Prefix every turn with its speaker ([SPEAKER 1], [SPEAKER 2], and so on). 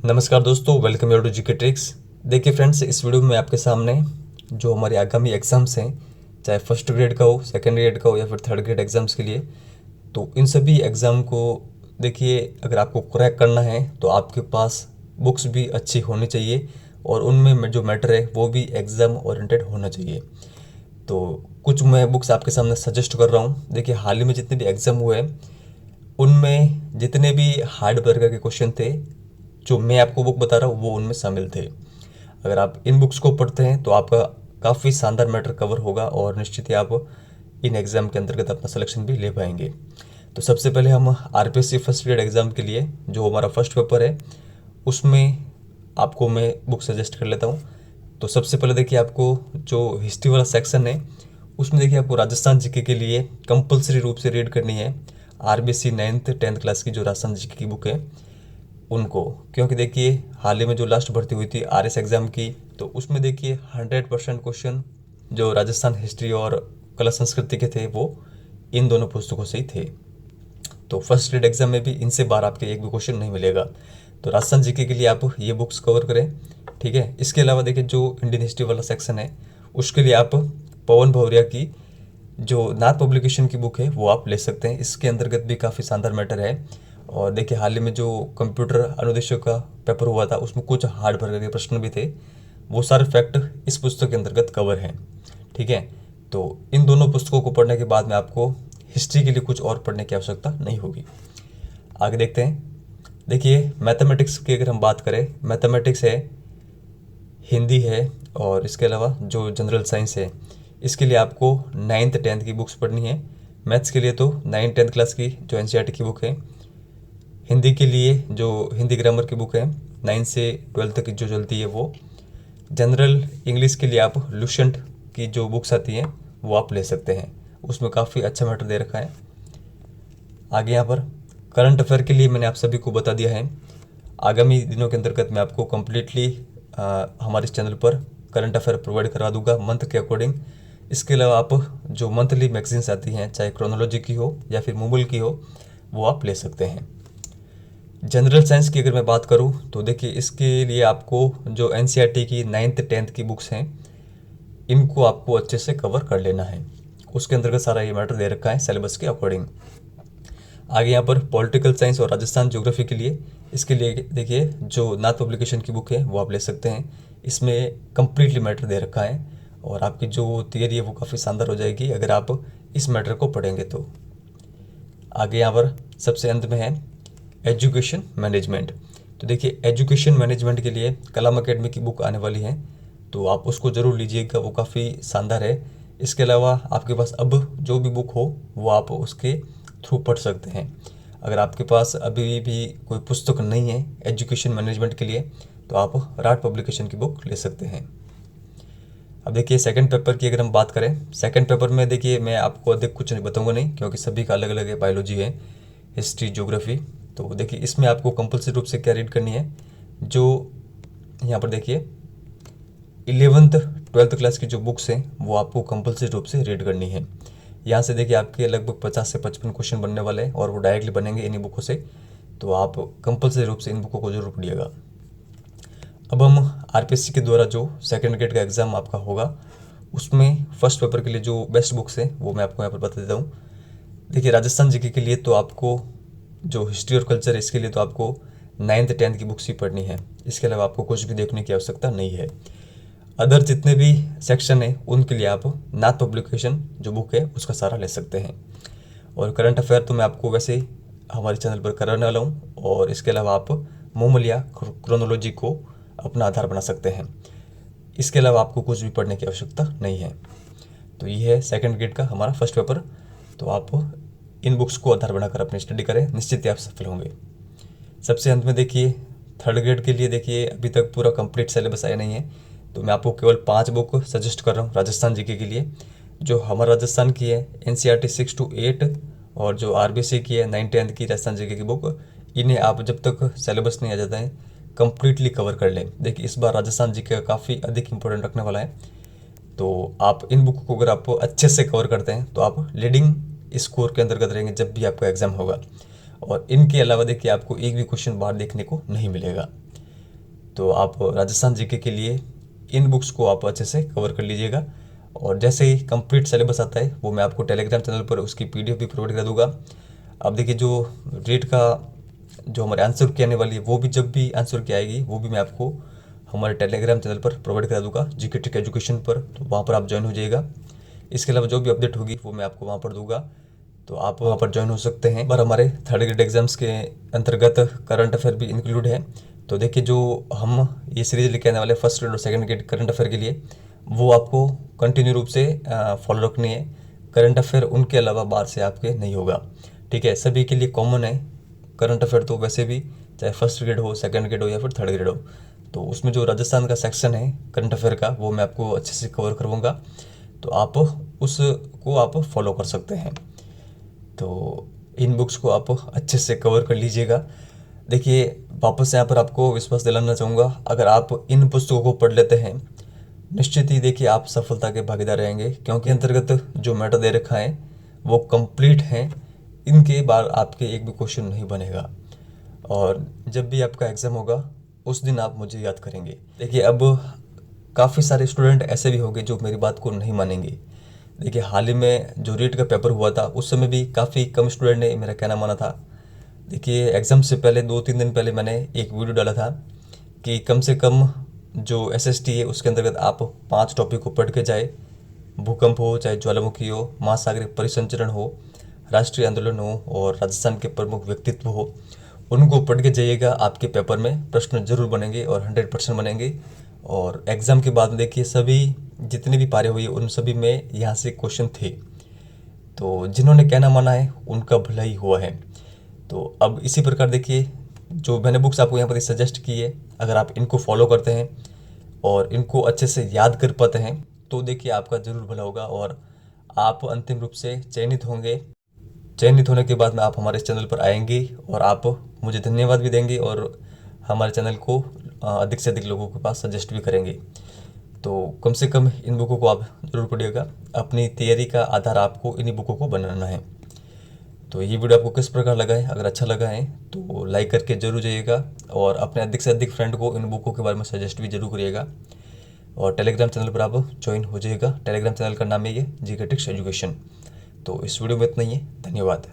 [SPEAKER 1] नमस्कार दोस्तों, welcome your to GK tricks. देखिए फ्रेंड्स, इस वीडियो में आपके सामने जो हमारे आगामी एग्ज़ाम्स हैं, चाहे फर्स्ट ग्रेड का हो, सेकंड ग्रेड का हो या फिर थर्ड ग्रेड एग्ज़ाम्स के लिए, तो इन सभी एग्ज़ाम को देखिए, अगर आपको क्रैक करना है तो आपके पास बुक्स भी अच्छी होनी चाहिए और उनमें जो मैटर है वो भी एग्ज़ाम ओरिएंटेड होना चाहिए। तो कुछ मैं बुक्स आपके सामने सजेस्ट कर रहा हूँ। देखिए, हाल ही में जितने भी एग्ज़ाम हुए हैं उनमें जितने भी हार्ड वर्क के क्वेश्चन थे, जो मैं आपको बुक बता रहा हूँ वो उनमें शामिल थे। अगर आप इन बुक्स को पढ़ते हैं तो आपका काफ़ी शानदार मैटर कवर होगा और निश्चित ही आप इन एग्ज़ाम के अंतर्गत अपना सिलेक्शन भी ले पाएंगे। तो सबसे पहले हम आरपीएससी फर्स्ट ग्रेड एग्ज़ाम के लिए जो हमारा फर्स्ट पेपर है उसमें आपको मैं बुक सजेस्ट कर लेता हूँ। तो सबसे पहले देखिए, आपको जो हिस्ट्री वाला सेक्शन है उसमें देखिए आपको राजस्थान जीके के लिए कंपलसरी रूप से रीड करनी है आरबीएससी 9th-10th क्लास की जो राजस्थान जीके की बुक है उनको। क्योंकि देखिए, हाल ही में जो लास्ट भर्ती हुई थी आरएस एग्ज़ाम की, तो उसमें देखिए 100% क्वेश्चन जो राजस्थान हिस्ट्री और कला संस्कृति के थे वो इन दोनों पुस्तकों से ही थे। तो फर्स्ट ग्रेड एग्जाम में भी इनसे बाहर आपके एक भी क्वेश्चन नहीं मिलेगा। तो राजस्थान जीके के लिए आप ये बुक्स कवर करें, ठीक है। इसके अलावा देखिए, जो इंडियन हिस्ट्री वाला सेक्शन है उसके लिए आप पवन भौरिया की जो नाथ पब्लिकेशन की बुक है वो आप ले सकते हैं। इसके अंतर्गत भी काफ़ी शानदार मैटर है। और देखिए, हाल ही में जो कंप्यूटर अनुदेशक का पेपर हुआ था उसमें कुछ हार्ड वर्क के प्रश्न भी थे, वो सारे फैक्ट इस पुस्तक के अंतर्गत कवर हैं, ठीक है। तो इन दोनों पुस्तकों को पढ़ने के बाद में आपको हिस्ट्री के लिए कुछ और पढ़ने की आवश्यकता नहीं होगी। आगे देखते हैं। देखिए, मैथमेटिक्स की अगर हम बात करें, मैथमेटिक्स है, हिंदी है और इसके अलावा जो जनरल साइंस है, इसके लिए आपको 9th-10th की बुक्स पढ़नी है। मैथ्स के लिए तो 9th-10th क्लास की जो एनसीईआरटी की बुक है। हिंदी के लिए जो हिंदी ग्रामर की बुक है 9 से 12 तक की जो चलती है वो। जनरल इंग्लिश के लिए आप लुसेंट की जो बुक्स आती हैं वो आप ले सकते हैं, उसमें काफ़ी अच्छा मैटर दे रखा है। आगे यहाँ पर करंट अफेयर के लिए मैंने आप सभी को बता दिया है। आगामी दिनों के अंतर्गत मैं आपको कम्प्लीटली हमारे इस चैनल पर करंट अफेयर प्रोवाइड करवा दूंगा मंथ के अकॉर्डिंग। इसके अलावा आप जो मंथली मैगजीन्स आती हैं, चाहे क्रोनोलॉजी की हो या फिर मूवल की हो, वो आप ले सकते हैं। जनरल साइंस की अगर मैं बात करूं तो देखिए, इसके लिए आपको जो एनसीईआरटी की 9th-10th की बुक्स हैं इनको आपको अच्छे से कवर कर लेना है। उसके अंतर्गत सारा ये मैटर दे रखा है सिलेबस के अकॉर्डिंग। आगे यहाँ पर पॉलिटिकल साइंस और राजस्थान ज्योग्राफी के लिए, इसके लिए देखिए जो नाथ पब्लिकेशन की बुक है वो आप ले सकते हैं। इसमें कंप्लीटली मैटर दे रखा है और आपकी जो थियरी है वो काफ़ी शानदार हो जाएगी अगर आप इस मैटर को पढ़ेंगे तो। आगे यहाँ पर सबसे अंत में है एजुकेशन मैनेजमेंट। तो देखिए, एजुकेशन मैनेजमेंट के लिए कलाम अकेडमी की बुक आने वाली है, तो आप उसको ज़रूर लीजिएगा, वो काफ़ी शानदार है। इसके अलावा आपके पास अब जो भी बुक हो वो आप उसके थ्रू पढ़ सकते हैं। अगर आपके पास अभी भी कोई पुस्तक नहीं है एजुकेशन मैनेजमेंट के लिए तो आप राट पब्लिकेशन की बुक ले सकते हैं। अब देखिए, सेकंड पेपर की अगर हम बात करें, सेकंड पेपर में देखिए मैं आपको अधिक कुछ नहीं बताऊंगा नहीं, क्योंकि सभी का अलग अलग है, बायोलॉजी है, हिस्ट्री, ज्योग्राफी। तो देखिए, इसमें आपको कंपल्सरी रूप से क्या रीड करनी है, जो यहाँ पर देखिए 11th-12th क्लास की जो बुक्स हैं वो आपको कंपल्सरी रूप से रीड करनी है। यहाँ से देखिए आपके लगभग 50 से 55 क्वेश्चन बनने वाले हैं और वो डायरेक्टली बनेंगे इन्हीं बुकों से, तो आप कंपल्सरी रूप से इन बुकों को जरूर पढ़िएगा। अब हम आरपीएससी के द्वारा जो सेकंड ग्रेड का एग्ज़ाम आपका होगा उसमें फर्स्ट पेपर के लिए जो बेस्ट बुक्स हैं वो मैं आपको यहाँ पर बता देता हूँ। देखिए, राजस्थान जीके के लिए तो आपको जो हिस्ट्री और कल्चर है इसके लिए तो आपको 9th-10th की बुक्स ही पढ़नी है। इसके अलावा आपको कुछ भी देखने की आवश्यकता नहीं है। अदर जितने भी सेक्शन है उनके लिए आप नाथ पब्लिकेशन जो बुक है उसका सहारा ले सकते हैं। और करंट अफेयर तो मैं आपको वैसे ही हमारे चैनल पर कराने वाला हूँ, और इसके अलावा आप मूवल या क्रोनोलॉजी को अपना आधार बना सकते हैं। इसके अलावा आपको कुछ भी पढ़ने की आवश्यकता नहीं है। तो ये है सेकंड ग्रेड का हमारा फर्स्ट पेपर। तो आप इन बुक्स को आधार बनाकर अपनी स्टडी करें, निश्चित ही आप सफल होंगे। सबसे अंत में देखिए, थर्ड ग्रेड के लिए देखिए अभी तक पूरा कंप्लीट सिलेबस आया नहीं है, तो मैं आपको केवल 5 बुक सजेस्ट कर रहा हूँ राजस्थान जीके के लिए। जो हमारा राजस्थान की है एनसीईआरटी 6 to 8 और जो आरबीसी की है 9th-10th की राजस्थान जीके की बुक, इन्हें आप जब तक सिलेबस नहीं आ जाता है कंप्लीटली कवर कर लें। देखिए, इस बार राजस्थान जीके का काफ़ी अधिक इंपॉर्टेंट रखने वाला है, तो आप इन बुक को अगर आप अच्छे से कवर करते हैं तो आप लीडिंग स्कोर के अंतर्गत रहेंगे जब भी आपका एग्ज़ाम होगा। और इनके अलावा देखिए आपको एक भी क्वेश्चन बाहर देखने को नहीं मिलेगा। तो आप राजस्थान जीके के लिए इन बुक्स को आप अच्छे से कवर कर लीजिएगा। और जैसे ही कंप्लीट सिलेबस आता है वो मैं आपको टेलीग्राम चैनल पर उसकी पीडीएफ भी प्रोवाइड कर दूंगा। अब देखिए जो रेट का जो हमारे आंसर की आने वाली है वो भी जब भी आंसर की आएगी वो भी मैं आपको हमारे टेलीग्राम चैनल पर प्रोवाइड करा दूंगा, जीके ट्रिक एजुकेशन पर। तो वहाँ पर आप ज्वाइन हो जाइएगा। इसके अलावा जो भी अपडेट होगी वो मैं आपको वहाँ पर दूंगा, तो आप वहाँ पर ज्वाइन हो सकते हैं। पर हमारे थर्ड ग्रेड एग्जाम्स के अंतर्गत करंट अफेयर भी इंक्लूड है। तो देखिए जो हम ये सीरीज लेके आने वाले फर्स्ट ग्रेड और सेकंड ग्रेड करंट अफेयर के लिए वो आपको कंटिन्यू रूप से फॉलो रखनी है। करंट अफेयर उनके अलावा बाहर से आपके नहीं होगा, ठीक है। सभी के लिए कॉमन है करंट अफेयर, तो वैसे भी चाहे फर्स्ट ग्रेड हो, सेकंड ग्रेड हो या फिर थर्ड ग्रेड हो। तो उसमें जो राजस्थान का सेक्शन है करंट अफेयर का वो मैं आपको अच्छे से कवर करवाऊँगा, तो आप उसको आप फॉलो कर सकते हैं। तो इन बुक्स को आप अच्छे से कवर कर लीजिएगा। देखिए वापस यहाँ पर आपको विश्वास दिलाना चाहूँगा, अगर आप इन पुस्तकों को पढ़ लेते हैं निश्चित ही देखिए आप सफलता के भागीदार रहेंगे, क्योंकि अंतर्गत जो मैटर दे रखा है वो कंप्लीट है। इनके बाद आपके एक भी क्वेश्चन नहीं बनेगा, और जब भी आपका एग्ज़ाम होगा उस दिन आप मुझे याद करेंगे। देखिए अब काफ़ी सारे स्टूडेंट ऐसे भी होंगे जो मेरी बात को नहीं मानेंगे। देखिए हाल ही में जो रीट का पेपर हुआ था उस समय भी काफ़ी कम स्टूडेंट ने मेरा कहना माना था। देखिए एग्ज़ाम से पहले 2-3 दिन पहले मैंने एक वीडियो डाला था कि कम से कम जो एसएसटी है उसके अंतर्गत आप 5 टॉपिक को पढ़ के जाए। भूकंप हो, चाहे ज्वालामुखी हो, महासागरीय परिसंचरण हो, राष्ट्रीय आंदोलन हो और राजस्थान के प्रमुख व्यक्तित्व हो, उनको पढ़ के जाइएगा। आपके पेपर में प्रश्न जरूर बनेंगे और 100% बनेंगे। और एग्ज़ाम के बाद में देखिए सभी जितने भी पारे हुए उन सभी में यहाँ से क्वेश्चन थे, तो जिन्होंने कहना माना है उनका भला ही हुआ है। तो अब इसी प्रकार देखिए जो मैंने बुक्स आपको यहाँ पर सजेस्ट की है, अगर आप इनको फॉलो करते हैं और इनको अच्छे से याद कर पाते हैं तो देखिए आपका ज़रूर भला होगा और आप अंतिम रूप से चयनित होंगे। चयनित होने के बाद में आप हमारे चैनल पर आएंगे और आप मुझे धन्यवाद भी देंगे और हमारे चैनल को अधिक से अधिक लोगों के पास सजेस्ट भी करेंगे। तो कम से कम इन बुकों को आप ज़रूर पढ़िएगा। अपनी तैयारी का आधार आपको इन्हीं बुकों को बनाना है। तो ये वीडियो आपको किस प्रकार लगा है, अगर अच्छा लगा है तो लाइक करके जरूर जाइएगा और अपने अधिक से अधिक फ्रेंड को इन बुकों के बारे में सजेस्ट भी जरूर करिएगा। और टेलीग्राम चैनल पर आप ज्वाइन हो जाइएगा। टेलीग्राम चैनल का नाम है ये जीके ट्रिक्स एजुकेशन। तो इस वीडियो में इतना ही है, धन्यवाद।